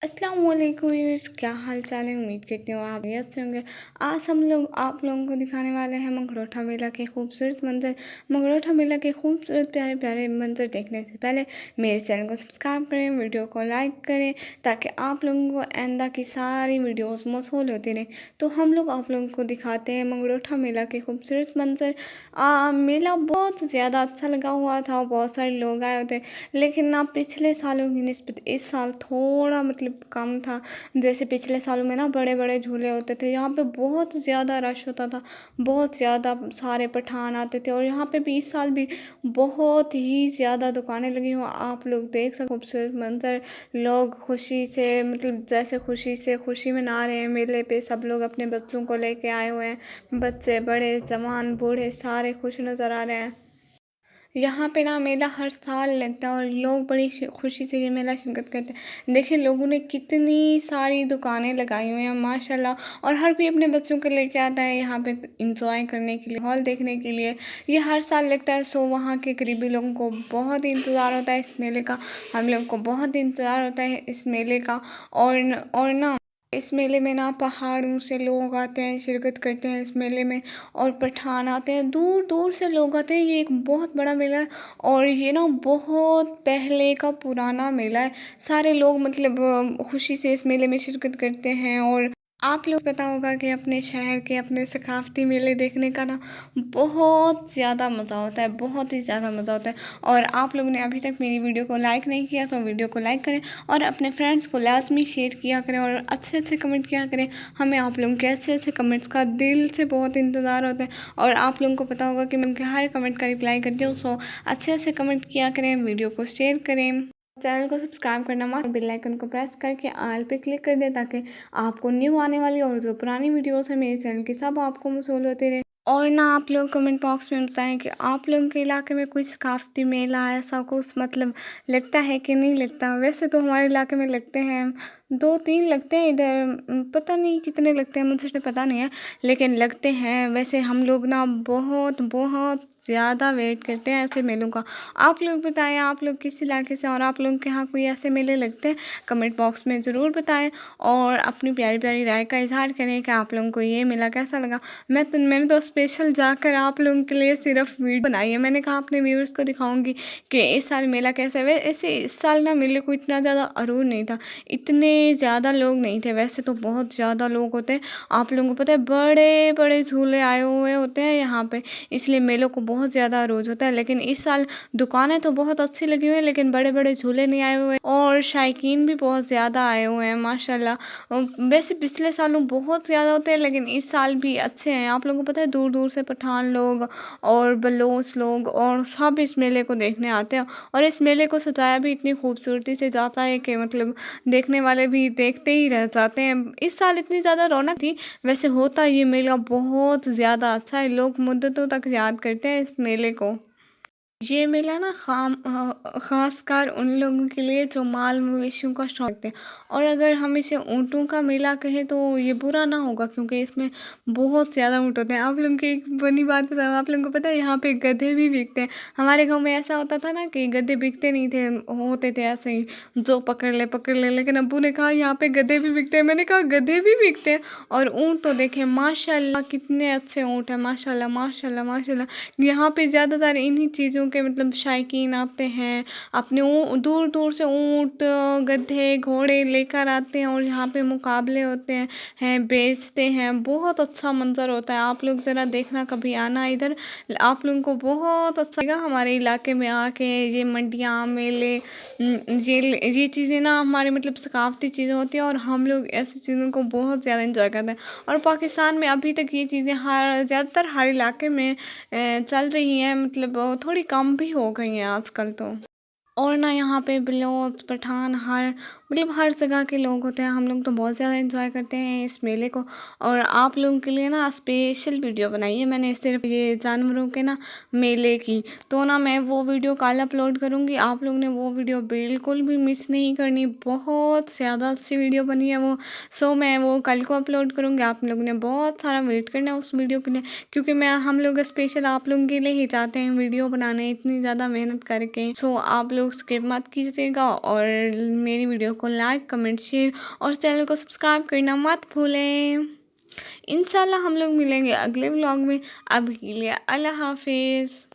अस्सलाम वालेकुम व्यूअर्स, क्या हाल चाल है। उम्मीद करती हूँ आप भी अच्छे होंगे। आज हम लोग आप लोगों को दिखाने वाले हैं मगरोठा मेला के खूबसूरत मंजर। मगरोठा मेला के खूबसूरत प्यारे प्यारे मंजर देखने से पहले मेरे चैनल को सब्सक्राइब करें, वीडियो को लाइक करें ताकि आप लोगों को आइंदा की सारी वीडियोस मौसूल होती रहें। तो हम लोग आप लोगों को दिखाते हैं मगरोठा मेला के खूबसूरत मंजर। मेला बहुत ज़्यादा अच्छा लगा हुआ था, बहुत सारे लोग आए होते, लेकिन ना पिछले सालों की निस्बत इस साल थोड़ा कम था। जैसे पिछले सालों में ना बड़े बड़े झूले होते थे, यहाँ पे बहुत ज़्यादा रश होता था, बहुत ज़्यादा सारे पठान आते थे। और यहाँ पे भी इस साल भी बहुत ही ज़्यादा दुकानें लगी हुई, आप लोग देख सकते खूबसूरत मंजर। लोग खुशी से जैसे खुशी मना रहे हैं। मेले पे सब लोग अपने बच्चों को लेके आए हुए हैं, बच्चे बड़े जवान बूढ़े सारे खुश नज़र आ रहे हैं। यहाँ पे ना मेला हर साल लगता है और लोग बड़ी खुशी से ये मेला शिरकत करते हैं। देखिए लोगों ने कितनी सारी दुकानें लगाई हुई हैं माशाल्लाह, और हर कोई अपने बच्चों को लेके आता है यहाँ पे इंजॉय करने के लिए, हॉल देखने के लिए। ये हर साल लगता है। सो वहाँ के करीबी लोगों को बहुत इंतज़ार होता है इस मेले का, हम लोग को बहुत इंतज़ार होता है इस मेले का। और ना इस मेले में ना पहाड़ों से लोग आते हैं, शिरकत करते हैं इस मेले में। और पठान आते हैं, दूर दूर से लोग आते हैं। ये एक बहुत बड़ा मेला है और ये ना बहुत पहले का पुराना मेला है। सारे लोग खुशी से इस मेले में शिरकत करते हैं। और आप लोग पता होगा कि अपने शहर के अपने सकाफती मेले देखने का ना बहुत ज़्यादा मज़ा होता है, बहुत ही ज़्यादा मज़ा होता है। और आप लोगों ने अभी तक मेरी वीडियो को लाइक नहीं किया तो वीडियो को लाइक करें और अपने फ्रेंड्स को लाजमी शेयर किया करें और अच्छे अच्छे कमेंट किया करें। हमें आप लोगों के अच्छे अच्छे कमेंट्स का दिल से बहुत इंतज़ार होता है और आप लोगों को पता होगा कि मैं उनके हर कमेंट का रिप्लाई करती हूँ। सो अच्छे अच्छे कमेंट किया करें, वीडियो को शेयर करें, चैनल को सब्सक्राइब करना मत, बेल आइकन को प्रेस करके ऑल पे क्लिक कर दें ताकि आपको न्यू आने वाली और जो पुरानी वीडियोस है मेरे चैनल की सब आपको मौसूल होते रहे। और ना आप लोग कमेंट बॉक्स में बताएं कि आप लोगों के इलाके में कोई सकाफती मेला ऐसा कुछ लगता है कि नहीं लगता। वैसे तो हमारे इलाके में लगते हैं, दो तीन लगते हैं इधर, पता नहीं कितने लगते हैं, मुझे तो पता नहीं है, लेकिन लगते हैं। वैसे हम लोग ना बहुत बहुत ज़्यादा वेट करते हैं ऐसे मेलों का। आप लोग बताएं आप लोग किस इलाके से और आप लोगों के यहाँ कोई ऐसे मेले लगते हैं, कमेंट बॉक्स में ज़रूर बताएं और अपनी प्यारी प्यारी राय का इजहार करें कि आप लोगों को ये मेला कैसा लगा। मैंने तो स्पेशल जाकर आप लोगों के लिए सिर्फ वीडियो बनाई है। मैंने कहा अपने व्यूअर्स को दिखाऊंगी कि इस साल मेला कैसा है। वैसे इस साल ना मेले को इतना ज़्यादा अरूर नहीं था, इतने ज़्यादा लोग नहीं थे। वैसे तो बहुत ज़्यादा लोग होते हैं, आप लोगों को पता है बड़े बड़े झूले आए हुए होते हैं यहाँ पे, इसलिए मेलों को बहुत ज़्यादा अरूज होता है। लेकिन इस साल दुकानें तो बहुत अच्छी लगी हुई हैं लेकिन बड़े बड़े झूले नहीं आए हुए और शायकीन भी बहुत ज़्यादा आए हुए हैं माशाल्लाह। वैसे पिछले सालों बहुत ज़्यादा होते हैं लेकिन इस साल भी अच्छे हैं। आप लोगों को पता है दूर दूर से पठान लोग और बलोच लोग और सब इस मेले को देखने आते हैं और इस मेले को सजाया भी इतनी खूबसूरती से जाता है कि देखने वाले भी देखते ही रह जाते हैं। इस साल इतनी ज़्यादा रौनक थी। वैसे होता ये मेला बहुत ज़्यादा अच्छा है, लोग मुद्दतों तक याद करते हैं इस मेले को। ये मेला ना ख़ासकर उन लोगों के लिए जो माल मवेशियों का शौक रखते हैं। और अगर हम इसे ऊँटों का मेला कहें तो ये बुरा ना होगा क्योंकि इसमें बहुत ज़्यादा ऊँट होते हैं। आप लोगों की एक बनी बात बताऊँ, आप लोगों को पता है यहाँ पे गधे भी बिकते हैं। हमारे गांव में ऐसा होता था ना कि गधे बिकते नहीं थे, होते थे ऐसे ही जो पकड़ ले, लेकिन अब्बू ने कहा यहाँ पे गधे भी बिकते हैं। मैंने कहा गधे भी बिकते हैं। और ऊँट तो देखें माशाल्लाह कितने अच्छे ऊँट हैं, माशाल्लाह माशाल्लाह माशाल्लाह। यहाँ पे ज़्यादातर इन्हीं चीज़ों के शायकीन आते हैं, अपने दूर दूर से ऊँट गधे घोड़े लेकर आते हैं और यहाँ पे मुकाबले होते हैं बेचते हैं। बहुत अच्छा मंजर होता है, आप लोग ज़रा देखना, कभी आना इधर, आप लोगों को बहुत अच्छा लगेगा हमारे इलाके में आके। ये मंडियाँ मेले ये चीज़ें ना हमारे सकाफती चीज़ें होती हैं और हम लोग ऐसी चीज़ों को बहुत ज़्यादा इंजॉय करते हैं। और पाकिस्तान में अभी तक ये चीज़ें ज़्यादातर हर इलाके में चल रही हैं, थोड़ी कम भी हो गई हैं आजकल तो। और ना यहाँ पे बलोच पठान हर जगह के लोग होते हैं। हम लोग तो बहुत ज़्यादा इंजॉय करते हैं इस मेले को। और आप लोगों के लिए ना स्पेशल वीडियो बनाई है मैंने सिर्फ ये जानवरों के ना मेले की, तो ना मैं वो वीडियो कल अपलोड करूँगी। आप लोग ने वो वीडियो बिल्कुल भी मिस नहीं करनी, बहुत ज़्यादा अच्छी वीडियो बनी है वो। सो मैं वो कल को अपलोड करूँगी। आप लोग ने बहुत सारा वेट करना है उस वीडियो के लिए क्योंकि हम लोग स्पेशल आप लोगों के लिए ही चाहते हैं वीडियो बनाने इतनी ज़्यादा मेहनत करके। सो आप लोग स्किप मत कीजिएगा और मेरी वीडियो को लाइक कमेंट शेयर और चैनल को सब्सक्राइब करना मत भूलें। इंशाल्लाह हम लोग मिलेंगे अगले व्लॉग में। अभी के लिए अल्लाह हाफिज़।